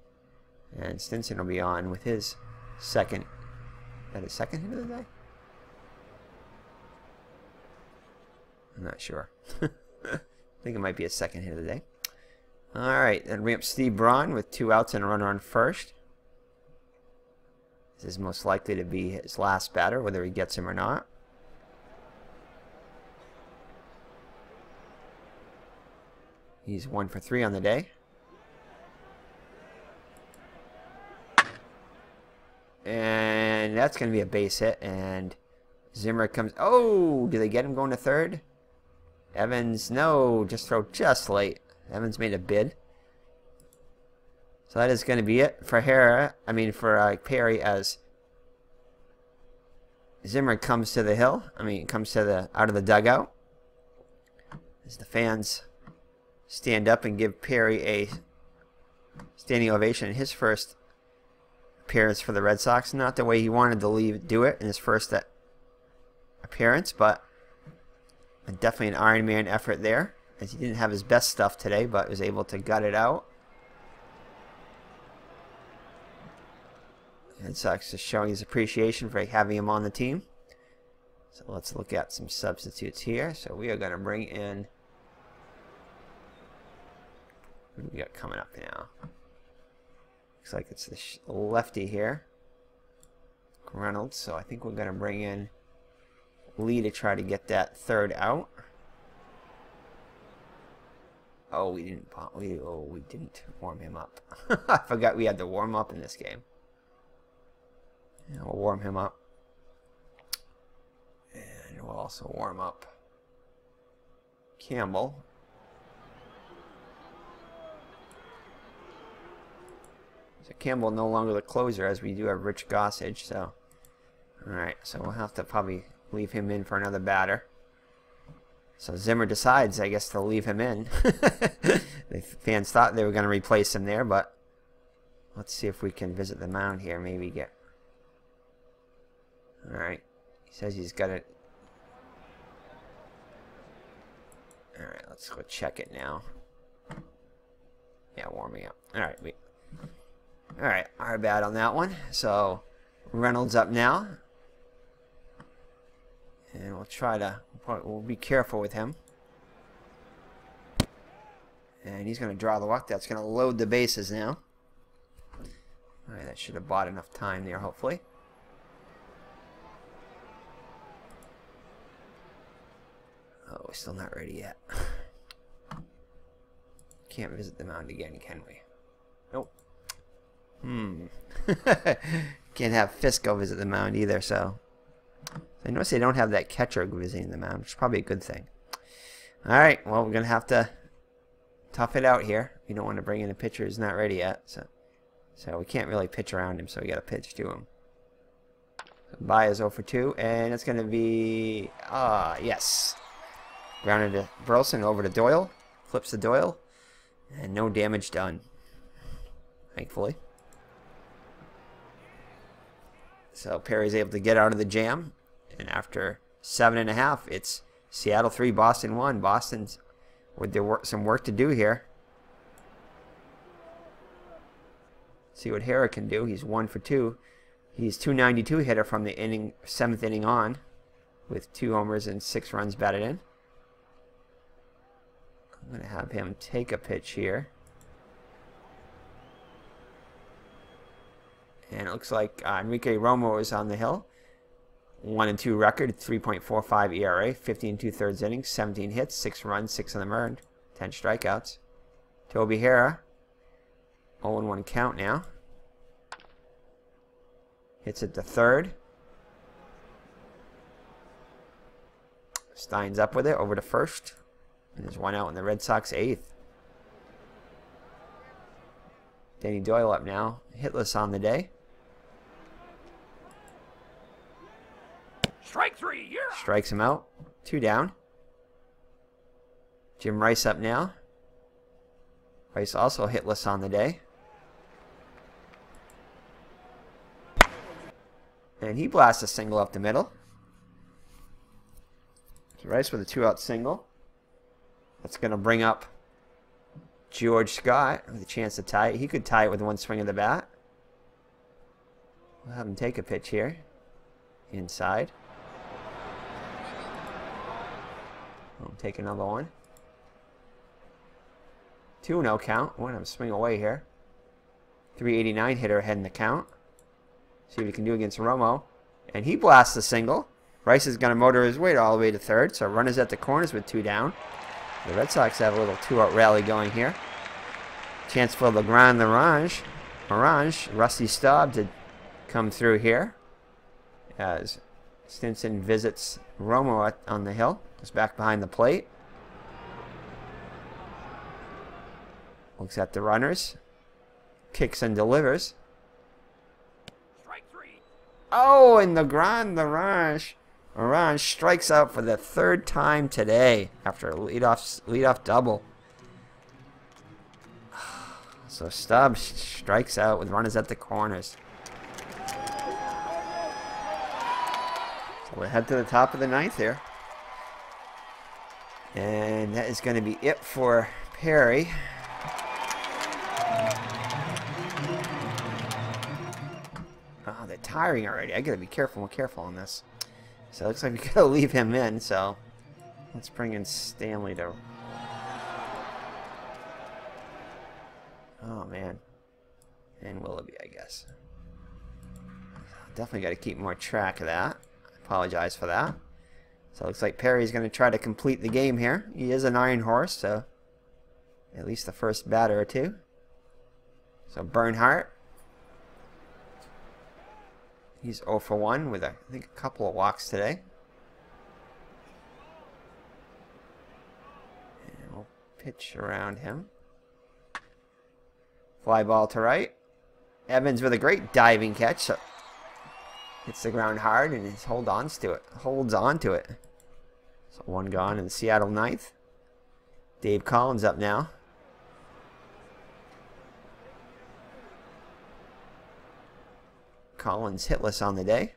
And Stinson will be on with his second. Is that his second hit of the day? I'm not sure. I think it might be his second hit of the day. Alright, then we have Steve Braun with 2 outs and a runner on first. This is most likely to be his last batter, whether he gets him or not. He's 1 for 3 on the day. And that's going to be a base hit. And Zimmer comes. Oh, do they get him going to 3rd? Evans, no, just throw just late. Evans made a bid. So that is going to be it for Perry, as Zimmer comes to the hill. Comes to the out of the dugout. As the fans stand up and give Perry a standing ovation in his first appearance for the Red Sox. Not the way he wanted to do it in his first appearance, but definitely an Iron Man effort there, as he didn't have his best stuff today, but was able to gut it out. Red Sox is showing his appreciation for having him on the team. So let's look at some substitutes here. So we are going to bring in... Who do we got coming up now? Looks like it's the lefty here, Reynolds. So I think we're going to bring in Lee to try to get that third out. Oh, we didn't warm him up. I forgot we had to warm up in this game. Yeah, we'll warm him up. And we'll also warm up Campbell. So Campbell no longer the closer, as we do have Rich Gossage. So, alright, so we'll have to probably leave him in for another batter. So Zimmer decides, I guess, to leave him in. The fans thought they were going to replace him there, but let's see if we can visit the mound here. Maybe get... Alright, he says he's got it. Alright, let's go check it now. Yeah, warming up. Alright, Alright, our bad on that one. So Reynolds up now. And we'll try to... We'll be careful with him. And he's going to draw the walk. That's going to load the bases now. Alright, that should have bought enough time there, hopefully. Oh, we're still not ready yet. Can't visit the mound again, can we? Nope. Can't have Fisco visit the mound either, so... I notice they don't have that catcher visiting the mound, which is probably a good thing. Alright, well, we're going to have to tough it out here. We don't want to bring in a pitcher who's not ready yet, so we can't really pitch around him, so we got to pitch to him. So Baez 0 for 2, and it's going to be... yes. Grounded to Burleson, over to Doyle. Flips to Doyle, and no damage done, thankfully. So Perry's able to get out of the jam. And after 7.5, it's Seattle 3, Boston 1. Boston's with some work to do here. See what Harah can do. He's 1 for 2. He's 292 hitter from the 7th inning on, with 2 homers and 6 runs batted in. I'm going to have him take a pitch here. And it looks like Enrique Romo is on the hill. 1-2 record, 3.45 ERA, 15 2/3 innings, 17 hits, 6 runs, 6 of them earned, 10 strikeouts. Toby Hara, 0-1 count now. Hits it to third. Stein's up with it, over to first. And there's 1 out in the Red Sox 8th. Danny Doyle up now, hitless on the day. Strike 3, yeah. Strikes him out. 2 down. Jim Rice up now. Rice also hitless on the day. And he blasts a single up the middle. So Rice with a 2-out single. That's going to bring up George Scott with a chance to tie it. He could tie it with 1 swing of the bat. We'll have him take a pitch here. Inside. We'll take another one. 2-0 count. Want him to swing away here. 389 hitter ahead in the count. See what he can do against Romo. And he blasts a single. Rice is going to motor his way all the way to third. So runners at the corners with 2 down. The Red Sox have a little 2-out rally going here. Chance for the Grande Orange. Rusty Staub to come through here. As Stinson visits Romo on the hill. Goes back behind the plate. Looks at the runners. Kicks and delivers. Strike 3. Oh, and the Grande Orange strikes out for the third time today after a leadoff double. So Staub strikes out with runners at the corners. So we'll head to the top of the ninth here. And that is going to be it for Perry. Oh, they're tiring already. I gotta be careful on this. So it looks like we gotta leave him in, so let's bring in Stanley to... Oh, man. And Willoughby, I guess. Definitely gotta keep more track of that. I apologize for that. So it looks like Perry's gonna try to complete the game here. He is an iron horse, so at least the first batter or two. So Bernhardt. He's 0 for 1 with, I think, a couple of walks today. And we'll pitch around him. Fly ball to right. Evans with a great diving catch. So hits the ground hard and holds on to it. So one gone in the Seattle ninth. Dave Collins up now. Collins hitless on the day.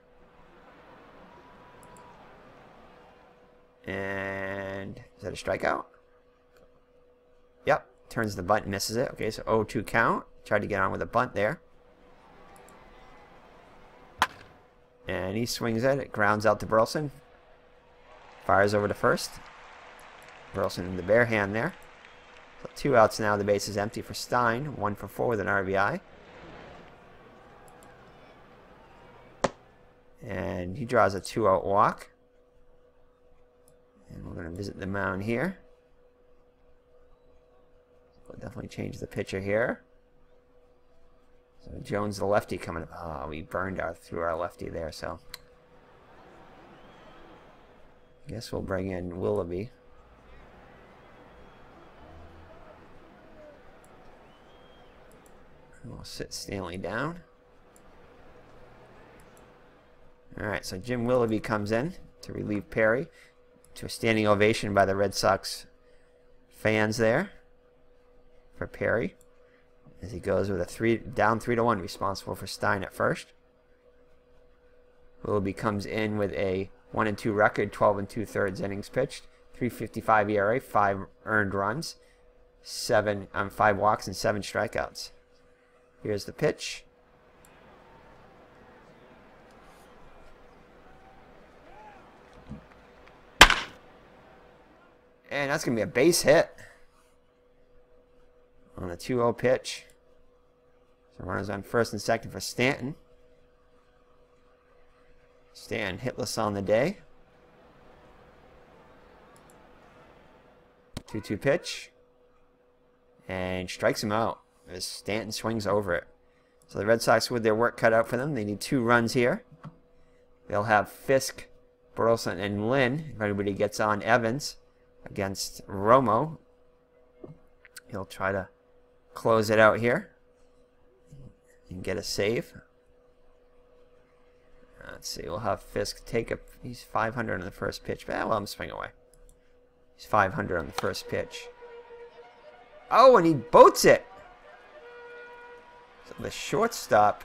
And is that a strikeout? Yep. Turns the bunt, misses it. Okay, so 0-2 count. Tried to get on with a bunt there. And he swings at it. Grounds out to Burleson. Fires over to first. Burleson in the bare hand there. So 2 outs now. The base is empty for Stein. 1 for 4 with an RBI. And he draws a 2-out walk. And we're going to visit the mound here. We'll definitely change the pitcher here. So Jones, the lefty, coming up. Oh, we burned through our lefty there, so I guess we'll bring in Willoughby. And we'll sit Stanley down. Alright, so Jim Willoughby comes in to relieve Perry, to a standing ovation by the Red Sox fans there for Perry, as he goes with a down 3-1, responsible for Stein at first. Willoughby comes in with a 1-2 record, 12 2/3 innings pitched, 3.55 ERA, 5 earned runs, 5 walks and 7 strikeouts. Here's the pitch. And that's going to be a base hit on a 2-0 pitch. So runners on first and second for Stanton. Stan hitless on the day. 2-2 pitch. And strikes him out as Stanton swings over it. So the Red Sox with their work cut out for them. They need 2 runs here. They'll have Fisk, Burleson, and Lynn. If anybody gets on Evans against Romo, he'll try to close it out here and get a save. Let's see, we'll have Fisk take he's 500 on the first pitch. But, well, I'm swing away. He's 500 on the first pitch. Oh, and he boats it. So the shortstop,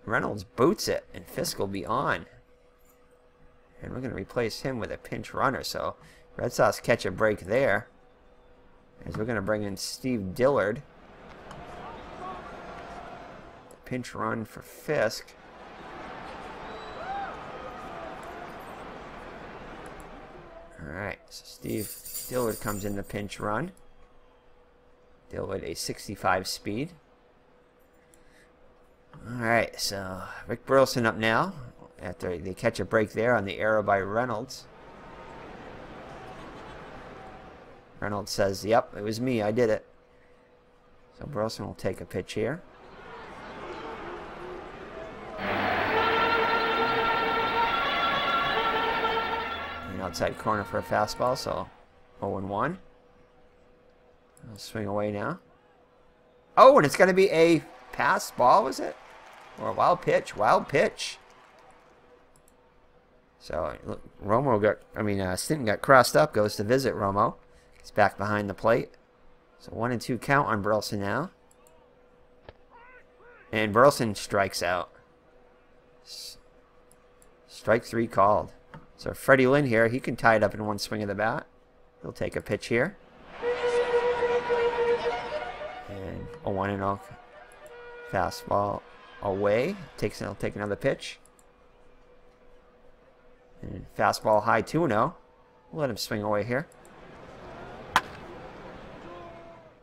Reynolds, boots it, and Fisk will be on. And we're going to replace him with a pinch runner, so Red Sox catch a break there, as we're going to bring in Steve Dillard. Pinch run for Fisk. Alright, so Steve Dillard comes in the pinch run. Dillard a 65 speed. Alright, so Rick Burleson up now, after they catch a break there on the error by Reynolds. Reynolds says, yep, it was me, I did it. So Burleson will take a pitch here. And outside corner for a fastball, so 0-1. I'll swing away now. Oh, and it's going to be a pass ball, was it? Or a wild pitch. Wild pitch. So look, Stanton got crossed up, goes to visit Romo. He's back behind the plate. So 1-2 count on Burleson now. And Burleson strikes out. Strike 3 called. So Freddie Lynn here, he can tie it up in one swing of the bat. He'll take a pitch here. And a 1-0 fastball away. He'll take another pitch. And fastball high 2-0. We'll let him swing away here.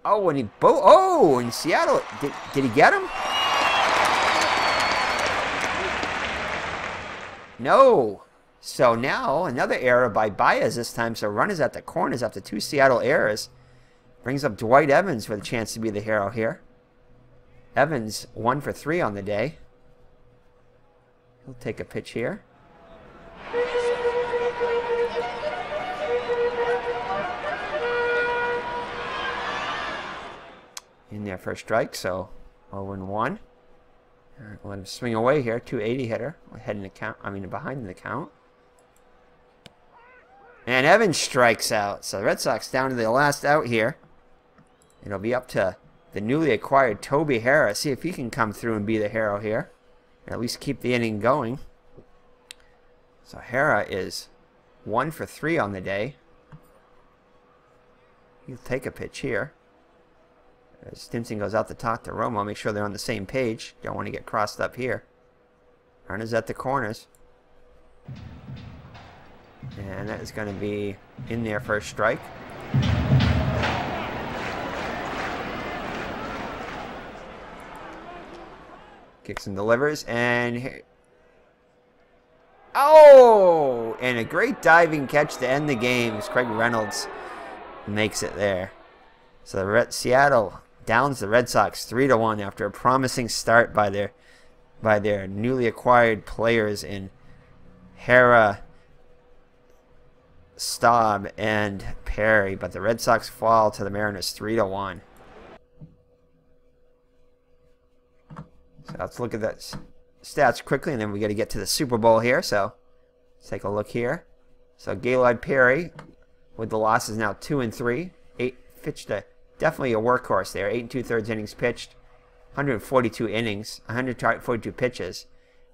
Oh, and in Seattle, did he get him? No. So now another error by Baez this time. So runners at the corners after 2 Seattle errors. Brings up Dwight Evans with a chance to be the hero here. Evans 1 for 3 on the day. He'll take a pitch here. In there for a strike, so 0-1. Let him swing away here. 280 hitter. Behind in the count. And Evans strikes out. So the Red Sox down to the last out here. It'll be up to the newly acquired Toby Harrah. See if he can come through and be the hero here. Or at least keep the inning going. So Harrah is 1 for 3 on the day. He'll take a pitch here. Stimson goes out the top to Romo. Make sure they're on the same page. Don't want to get crossed up here. Runners at the corners. And that is going to be in there for a strike. Kicks and delivers. And oh! And a great diving catch to end the game as Craig Reynolds makes it there. So Seattle downs the Red Sox 3-1 after a promising start by their newly acquired players in Harrah, Staub, and Perry. But the Red Sox fall to the Mariners 3-1. So let's look at the stats quickly, and then we got to get to the Super Bowl here. So let's take a look here. So Gaylord Perry with the losses now 2-3. Pitched definitely a workhorse there. 8 2/3 innings pitched, 142 innings, 142 pitches,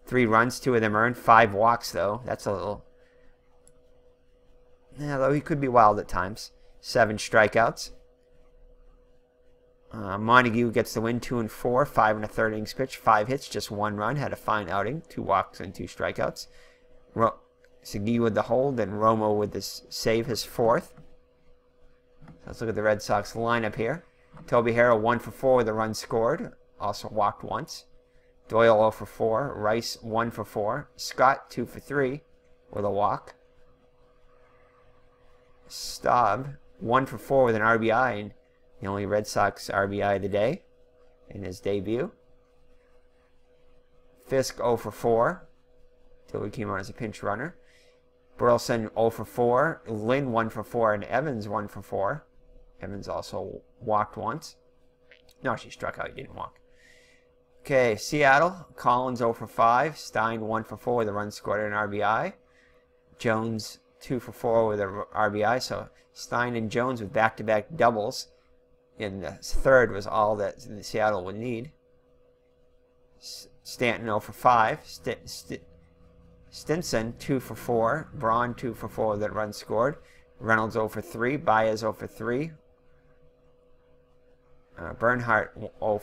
3 runs, 2 of them earned, 5 walks though. That's a little. Yeah, though he could be wild at times. 7 strikeouts. Montague gets the win, 2-4, 5 1/3 innings pitched, 5 hits, just 1 run. Had a fine outing, 2 walks and 2 strikeouts. Segui with the hold and Romo with this save, his 4th. Let's look at the Red Sox lineup here. Toby Hara 1 for 4 with a run scored. Also walked once. Doyle 0 for 4. Rice 1 for 4. Scott 2 for 3 with a walk. Staub 1 for 4 with an RBI, and the only Red Sox RBI of the day in his debut. Fisk 0 for 4 until he came on as a pinch runner. Burleson 0 for 4. Lynn 1 for 4, and Evans 1 for 4. Evans also walked once. No, she struck out. He didn't walk. Okay, Seattle. Collins 0 for 5. Stein 1 for 4 with a run scored and an RBI. Jones 2 for 4 with an RBI. So Stein and Jones with back-to-back doubles. And the 3rd was all that Seattle would need. Stanton 0 for 5. Stinson 2 for 4. Braun 2 for 4 with a run scored. Reynolds 0 for 3. Baez 0 for 3. Bernhardt 0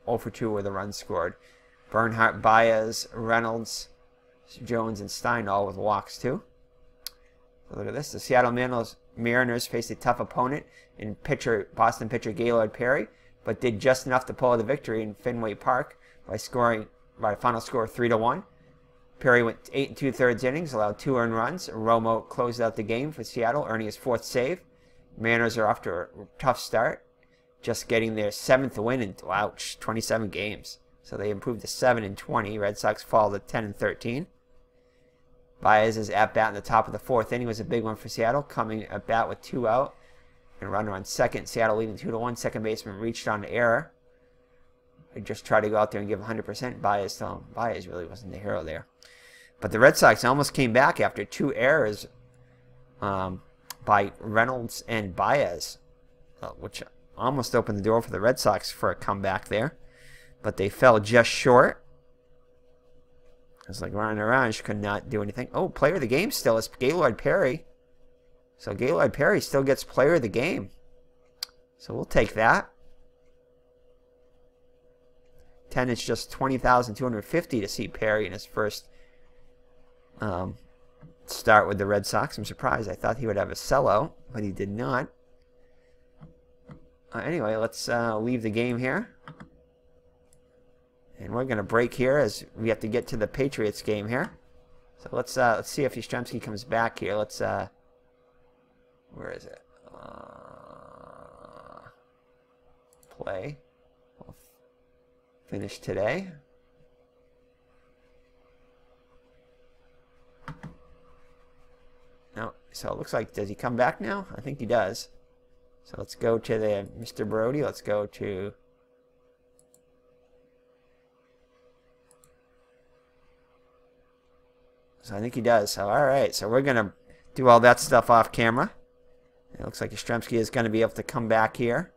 for 2 with a run scored. Bernhardt, Baez, Reynolds, Jones, and Stein all with walks too. So look at this. The Seattle Mariners faced a tough opponent in Boston pitcher Gaylord Perry, but did just enough to pull out the victory in Fenway Park by a final score of 3-1. Perry went 8 2/3 innings, allowed 2 earned runs. Romo closed out the game for Seattle, earning his 4th save. Mariners are off to a tough start, just getting their 7th win in 27 games. So they improved to 7-20. Red Sox fall to 10-13. Baez's at bat in the top of the 4th inning was a big one for Seattle, coming at bat with 2 out and a runner on second. Seattle leading 2-1. Second baseman reached on an error. I just tried to go out there and give 100%. Baez really wasn't the hero there. But the Red Sox almost came back after 2 errors by Reynolds and Baez, which almost opened the door for the Red Sox for a comeback there. But they fell just short. It's like Grande Orange could not do anything. Oh, player of the game still is Gaylord Perry. So Gaylord Perry still gets player of the game. So we'll take that. 10 is just 20,250 to see Perry in his first start with the Red Sox. I'm surprised. I thought he would have a sellout, but he did not. Anyway, let's leave the game here. And we're going to break here as we have to get to the Patriots game here. So let's see if Yastrzemski comes back here. Let's where is it? Play. We'll finish today. No, so it looks like, does he come back now? I think he does. So let's go to the Mr. Brody. Let's go to So I think he does. So all right, so we're gonna do all that stuff off camera. It looks like Yastrzemski is going to be able to come back here.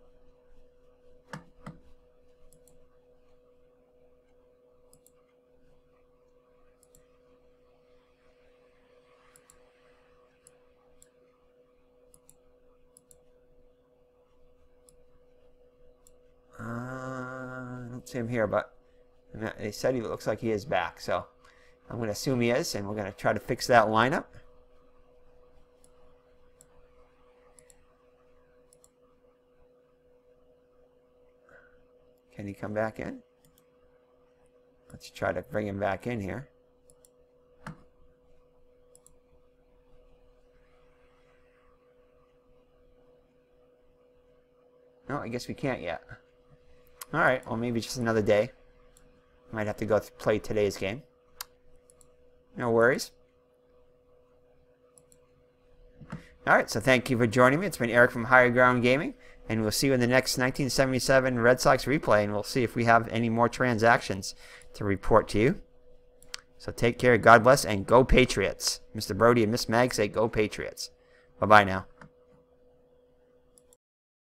I don't see him here, but they said he looks like he is back. So I'm going to assume he is, and we're going to try to fix that lineup. Can he come back in? Let's try to bring him back in here. No, I guess we can't yet. Alright, well maybe just another day. Might have to go play today's game. No worries. Alright, so thank you for joining me. It's been Eric from Higher Ground Gaming. And we'll see you in the next 1977 Red Sox replay. And we'll see if we have any more transactions to report to you. So take care, God bless, and go Patriots. Mr. Brody and Miss Mag say go Patriots. Bye-bye now.